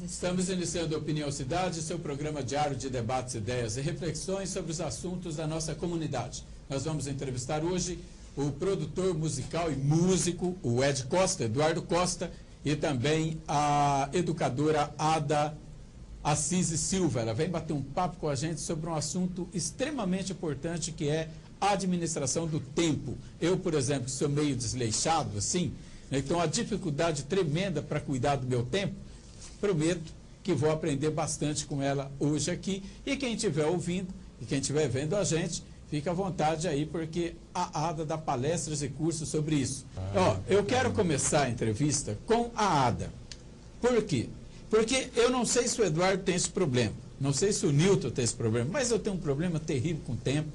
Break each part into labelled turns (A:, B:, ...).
A: Estamos iniciando Opinião Cidade, seu programa diário de debates, ideias e reflexões sobre os assuntos da nossa comunidade. Nós vamos entrevistar hoje o produtor musical e músico, o Ed Costa, Eduardo Costa, e também a educadora Ada Assis Silva. Ela vem bater um papo com a gente sobre um assunto extremamente importante, que é a administração do tempo. Eu, por exemplo, sou meio desleixado, assim, então a dificuldade tremenda para cuidar do meu tempo. Prometo que vou aprender bastante com ela hoje aqui. E quem estiver ouvindo e quem estiver vendo a gente, fica à vontade aí, porque a Ada dá palestras e cursos sobre isso. Eu quero começar a entrevista com a Ada. Por quê? Porque eu não sei se o Eduardo tem esse problema, não sei se o Newton tem esse problema, mas eu tenho um problema terrível com o tempo.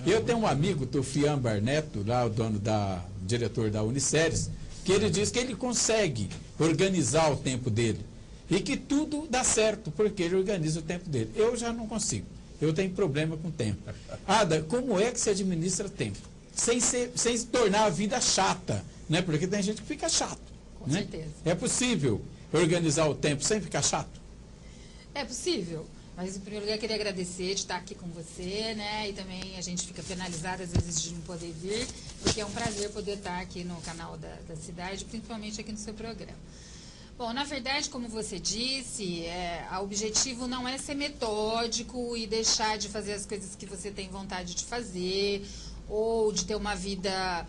A: Eu tenho um amigo, Tufian Barneto, lá o diretor da Uniceres, que ele diz que ele consegue organizar o tempo dele e que tudo dá certo, porque ele organiza o tempo dele. Eu já não consigo, eu tenho problema com o tempo. Ada, como é que se administra tempo? Sem tornar a vida chata, né? Porque tem gente que fica chato.
B: Com certeza.
A: É possível organizar o tempo sem ficar chato?
B: É possível. Mas, em primeiro lugar, eu queria agradecer de estar aqui com você, né? E também a gente fica penalizado, às vezes, de não poder vir, porque é um prazer poder estar aqui no canal da cidade, principalmente aqui no seu programa. Bom, na verdade, como você disse, o objetivo não é ser metódico e deixar de fazer as coisas que você tem vontade de fazer, ou de ter uma vida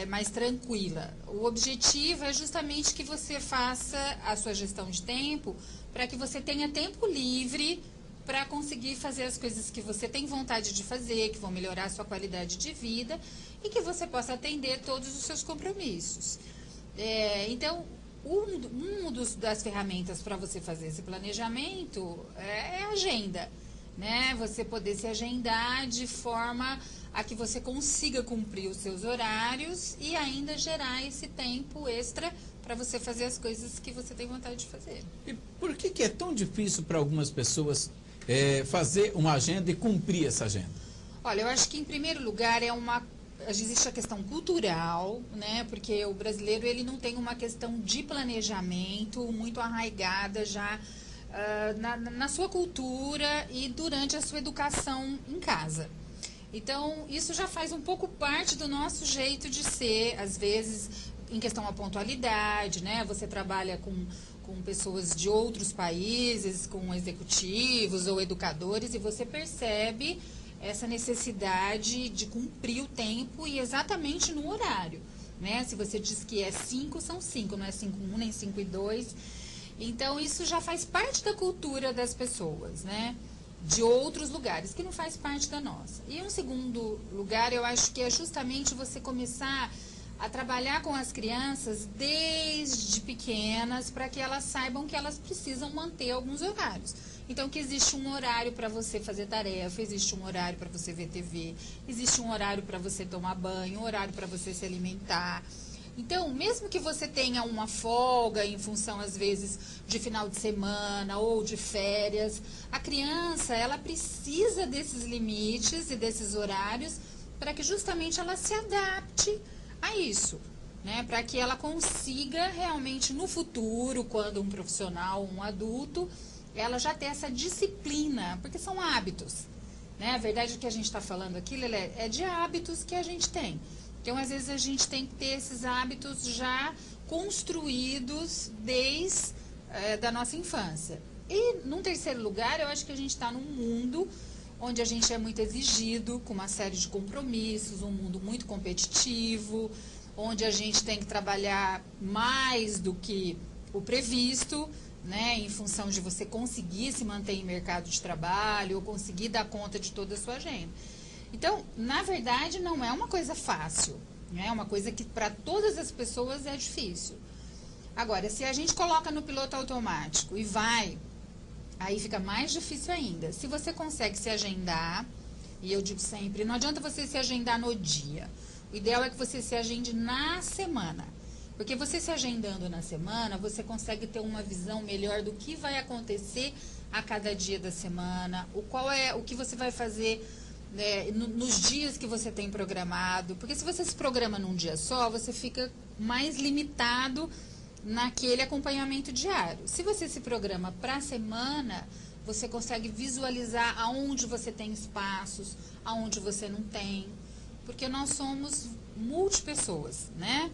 B: mais tranquila. O objetivo é justamente que você faça a sua gestão de tempo para que você tenha tempo livre para conseguir fazer as coisas que você tem vontade de fazer, que vão melhorar a sua qualidade de vida e que você possa atender todos os seus compromissos. Então, das ferramentas para você fazer esse planejamento é a agenda, né? Você poder se agendar de forma a que você consiga cumprir os seus horários e ainda gerar esse tempo extra para você fazer as coisas que você tem vontade de fazer.
A: E por que é tão difícil para algumas pessoas fazer uma agenda e cumprir essa agenda?
B: Olha, eu acho que em primeiro lugar existe a questão cultural, né? Porque o brasileiro ele não tem uma questão de planejamento muito arraigada já na sua cultura e durante a sua educação em casa. Então, isso já faz um pouco parte do nosso jeito de ser, às vezes, em questão à pontualidade, né? Você trabalha com pessoas de outros países, com executivos ou educadores, e você percebe essa necessidade de cumprir o tempo e exatamente no horário, né? Se você diz que é 5, são 5, não é 5:1 nem 5:2. Então, isso já faz parte da cultura das pessoas, né? De outros lugares, que não faz parte da nossa. E um segundo lugar, eu acho que é justamente você começar a trabalhar com as crianças desde pequenas, para que elas saibam que elas precisam manter alguns horários. Então, que existe um horário para você fazer tarefa, existe um horário para você ver TV, existe um horário para você tomar banho, um horário para você se alimentar. Então, mesmo que você tenha uma folga em função, às vezes, de final de semana ou de férias, a criança, ela precisa desses limites e desses horários para que justamente ela se adapte a isso, né? Para que ela consiga realmente no futuro, quando um profissional, um adulto, ela já ter essa disciplina, porque são hábitos, né? A verdade é que a gente está falando aqui, Lelé, é de hábitos que a gente tem. Então, às vezes, a gente tem que ter esses hábitos já construídos desde da nossa infância. E, num terceiro lugar, eu acho que a gente está num mundo onde a gente é muito exigido, com uma série de compromissos, um mundo muito competitivo, onde a gente tem que trabalhar mais do que o previsto, né, em função de você conseguir se manter em mercado de trabalho ou conseguir dar conta de toda a sua agenda. Então, na verdade, não é uma coisa fácil, né? É uma coisa que para todas as pessoas é difícil. Agora, se a gente coloca no piloto automático e vai, aí fica mais difícil ainda. Se você consegue se agendar, e eu digo sempre, não adianta você se agendar no dia. O ideal é que você se agende na semana. Porque você se agendando na semana, você consegue ter uma visão melhor do que vai acontecer a cada dia da semana, o que você vai fazer nos dias que você tem programado. Porque se você se programa num dia só, você fica mais limitado naquele acompanhamento diário. Se você se programa para a semana, você consegue visualizar aonde você tem espaços, aonde você não tem, porque nós somos multipessoas, né?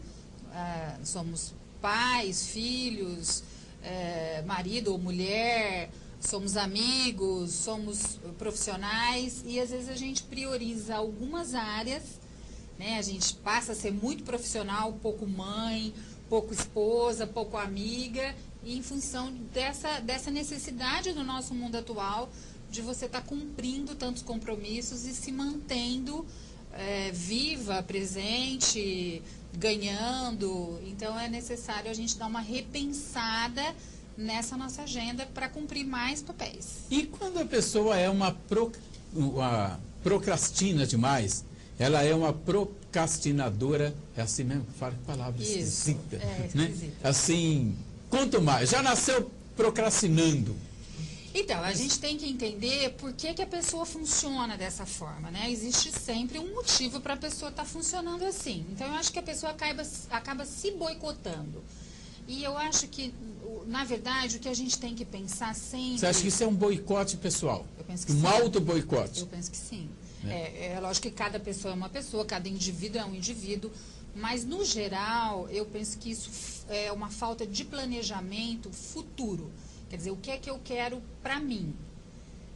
B: Somos pais, filhos, marido ou mulher, somos amigos, somos profissionais e às vezes a gente prioriza algumas áreas, né? A gente passa a ser muito profissional, pouco mãe, pouco esposa, pouco amiga, e em função dessa necessidade do nosso mundo atual de você estar cumprindo tantos compromissos e se mantendo viva, presente, ganhando. Então é necessário a gente dar uma repensada nessa nossa agenda para cumprir mais papéis.
A: E quando a pessoa é uma procrastina demais, ela é uma procrastinadora, é assim mesmo? Fala que palavra esquisita. Né? Assim, quanto mais, já nasceu procrastinando.
B: Então, a gente tem que entender por que a pessoa funciona dessa forma, né? Existe sempre um motivo para a pessoa estar funcionando assim. Então, eu acho que a pessoa acaba se boicotando. E eu acho que, na verdade, o que a gente tem que pensar sempre...
A: Você acha que isso é um boicote pessoal?
B: Eu penso que
A: um
B: sim.
A: auto-boicote?
B: Eu penso que sim. É lógico que cada pessoa é uma pessoa, cada indivíduo é um indivíduo, mas, no geral, eu penso que isso é uma falta de planejamento futuro. Quer dizer, o que é que eu quero para mim?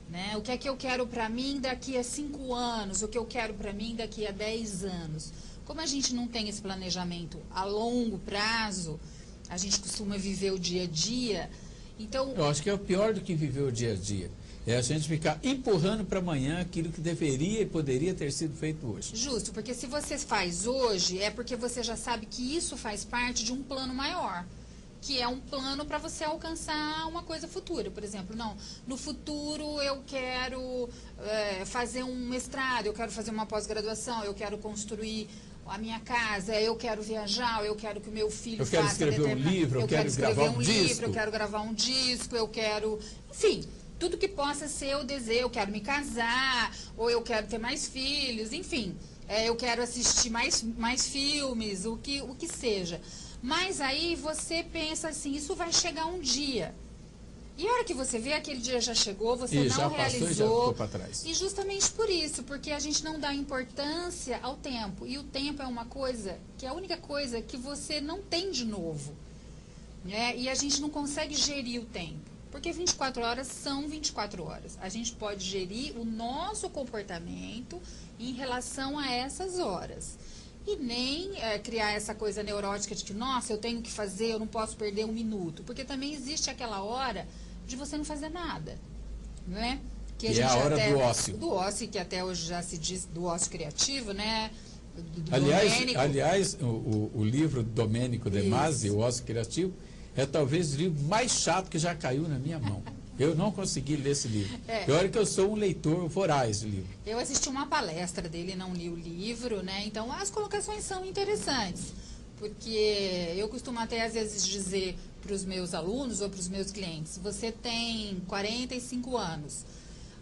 B: Né? O que é que eu quero para mim daqui a 5 anos? O que eu quero para mim daqui a 10 anos? Como a gente não tem esse planejamento a longo prazo, a gente costuma viver o dia a dia, então...
A: Eu acho que é o pior do que viver o dia a dia. É a gente ficar empurrando para amanhã aquilo que deveria e poderia ter sido feito hoje.
B: Justo, porque se você faz hoje, é porque você já sabe que isso faz parte de um plano maior, que é um plano para você alcançar uma coisa futura. Por exemplo, não, no futuro eu quero fazer um mestrado, eu quero fazer uma pós-graduação, eu quero construir a minha casa, eu quero viajar, eu quero que o meu filho faça...
A: Eu quero escrever um livro, eu quero gravar um disco.
B: Eu quero gravar um disco, eu quero... Enfim, tudo que possa ser o desejo, eu quero me casar, ou eu quero ter mais filhos, enfim, eu quero assistir mais filmes, o que seja. Mas aí você pensa assim, isso vai chegar um dia. E a hora que você vê, aquele dia já chegou, você não realizou.
A: E já ficou para trás.
B: E justamente por isso, porque a gente não dá importância ao tempo. E o tempo é uma coisa, que é a única coisa que você não tem de novo. Né? E a gente não consegue gerir o tempo. Porque 24 horas são 24 horas. A gente pode gerir o nosso comportamento em relação a essas horas. E nem criar essa coisa neurótica de que, nossa, eu tenho que fazer, eu não posso perder um minuto. Porque também existe aquela hora de você não fazer nada. Né?
A: Que é a hora do ócio.
B: Do ócio, que até hoje já se diz do ócio criativo, né? Do
A: aliás, o livro Domênico De Masi, O Ócio Criativo, é talvez o livro mais chato que já caiu na minha mão. Eu não consegui ler esse livro. Olha que eu sou um leitor voraz do livro.
B: Eu assisti uma palestra dele, não li o livro, né? Então as colocações são interessantes. Porque eu costumo até às vezes dizer para os meus alunos ou para os meus clientes, você tem 45 anos.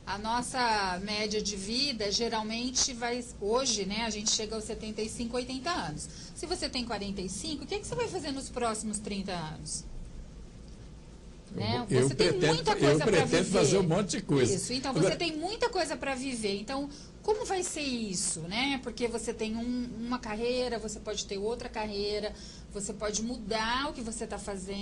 B: A nossa média de vida geralmente vai... Hoje, né, a gente chega aos 75, 80 anos. Se você tem 45, o que você vai fazer nos próximos 30 anos? Né? Você tem muita coisa para viver.
A: Eu pretendo fazer um monte de coisa.
B: Isso, então você tem muita coisa para viver. Então, como vai ser isso? Né? Porque você tem uma carreira, você pode ter outra carreira, você pode mudar o que você está fazendo.